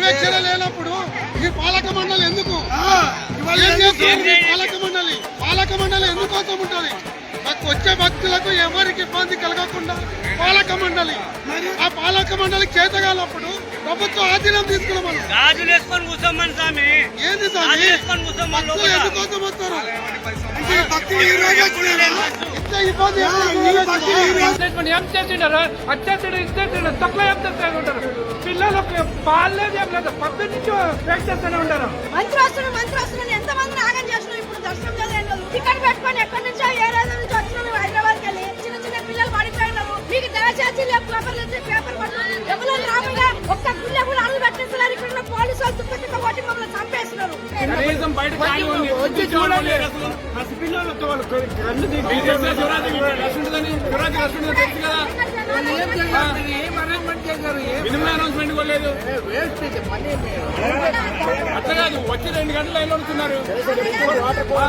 విచక్షణ లేనప్పుడు ఈ పాలక మండలి ఎందుకు పాలక మండలి ఎందుకోసం ఉంటుంది? వచ్చే భక్తులకు ఎవరికి ఇబ్బంది కలగకుండా పాలక మండలి, ఆ పాలక మండలికి చేతగాలప్పుడు ప్రభుత్వం ఆధీనం తీసుకున్నామని ఏంది స్వామి భక్తులు ఎందుకోసం వస్తారు? ఏం చేసిండారు అచ్చేసాడు తక్కువ ఏం చేస్తూ ఉంటారు పిల్లలకు బాగాలేదు ఏం లేదు పక్క నుంచి వెయిట్ చేస్తూనే ఉంటారు. మంత్రి వస్తున్నాను ఎంతమంది ఆగం చేస్తున్నాం. ఇప్పుడు దర్శనం లేదు టికెట్ పెట్టుకొని ఎక్కడి నుంచో ఏ రోజు నుంచి వచ్చినాం హైదరాబాద్కి వెళ్ళి చిన్న చిన్న పిల్లలు పడిపోయినాము. మీకు దయచేసి పేపర్ ఎవరు రాముగా ఒక్క పిల్ల కూడా అడుగు పెట్టేస్తున్నారు. ఇక్కడ పోలీసు వాళ్ళు తుప్ప కొట్టి మమ్మల్ని చంపేస్తున్నారు. అట్లా కాదు వచ్చి 2 గంటలు లైన్లో ఉంటున్నారు. వాటర్ కూడా